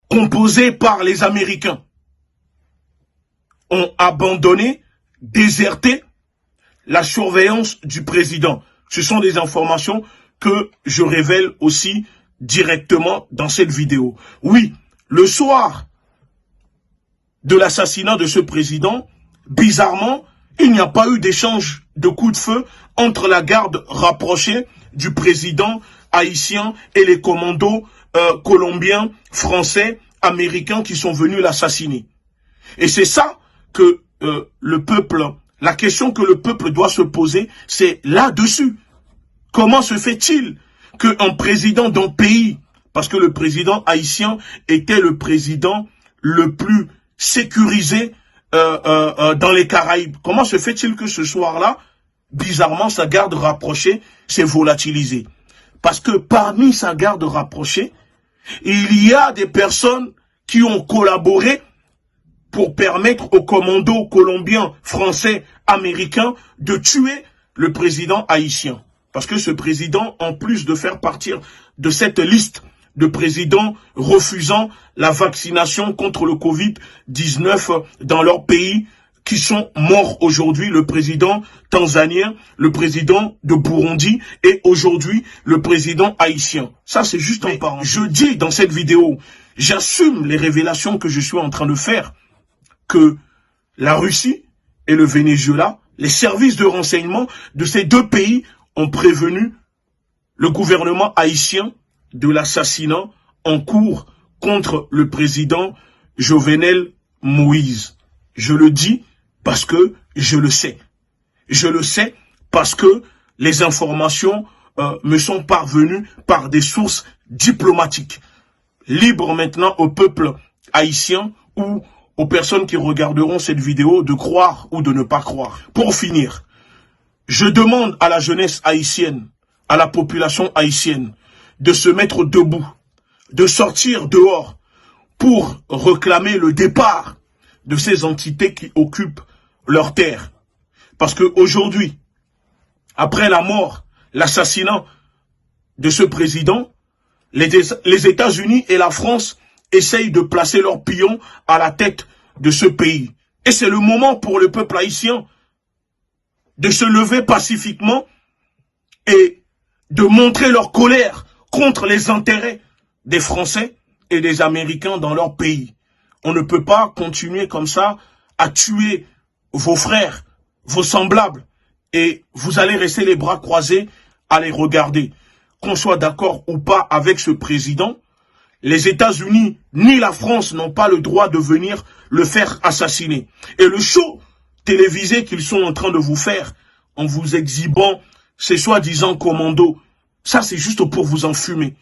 composés par les Américains, ont abandonné, déserté la surveillance du président. Ce sont des informations que je révèle aussi directement dans cette vidéo. Oui, le soir de l'assassinat de ce président, bizarrement, il n'y a pas eu d'échange de coups de feu entre la garde rapprochée du président haïtien et les commandos colombiens, français, américains qui sont venus l'assassiner. Et c'est ça que le peuple, la question que le peuple doit se poser, c'est là-dessus. Comment se fait-il qu'un président d'un pays, parce que le président haïtien était le président le plus sécurisé dans les Caraïbes, comment se fait-il que ce soir-là, bizarrement, sa garde rapprochée s'est volatilisée? Parce que parmi sa garde rapprochée, il y a des personnes qui ont collaboré pour permettre aux commandos colombiens, français, américains de tuer le président haïtien. Parce que ce président, en plus de faire partir de cette liste de présidents refusant la vaccination contre le Covid-19 dans leur pays, qui sont morts aujourd'hui, le président tanzanien, le président de Burundi et aujourd'hui le président haïtien. Ça, c'est juste en parlant. Je dis dans cette vidéo, j'assume les révélations que je suis en train de faire, que la Russie et le Venezuela, les services de renseignement de ces deux pays ont prévenu le gouvernement haïtien de l'assassinat en cours contre le président Jovenel Moïse. Je le dis parce que je le sais. Je le sais parce que les informations me sont parvenues par des sources diplomatiques. Libre maintenant au peuple haïtien ou aux personnes qui regarderont cette vidéo de croire ou de ne pas croire. Pour finir, je demande à la jeunesse haïtienne, à la population haïtienne, de se mettre debout, de sortir dehors pour réclamer le départ de ces entités qui occupent leur terre. Parce qu'aujourd'hui, après la mort, l'assassinat de ce président, les États-Unis et la France essayent de placer leurs pions à la tête de ce pays. Et c'est le moment pour le peuple haïtien de se lever pacifiquement et de montrer leur colère contre les intérêts des Français et des Américains dans leur pays. On ne peut pas continuer comme ça à tuer vos frères, vos semblables, et vous allez rester les bras croisés à les regarder. Qu'on soit d'accord ou pas avec ce président, les États-Unis ni la France n'ont pas le droit de venir le faire assassiner. Et le show télévisé qu'ils sont en train de vous faire, en vous exhibant ces soi-disant commandos, ça c'est juste pour vous enfumer.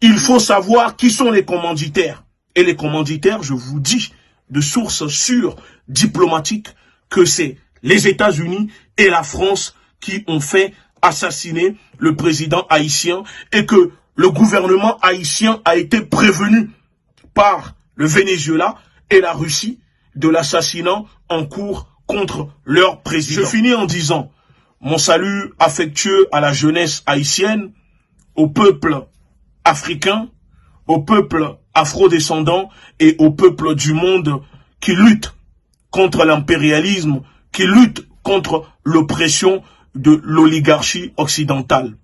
Il faut savoir qui sont les commanditaires. Et les commanditaires, je vous dis, de sources sûres, diplomatiques, que c'est les États-Unis et la France qui ont fait assassiner le président haïtien et que le gouvernement haïtien a été prévenu par le Venezuela et la Russie de l'assassinat en cours contre leur président. Je finis en disant mon salut affectueux à la jeunesse haïtienne, au peuple africain, au peuple afro-descendant et au peuple du monde qui lutte contre l'impérialisme, qui lutte contre l'oppression de l'oligarchie occidentale.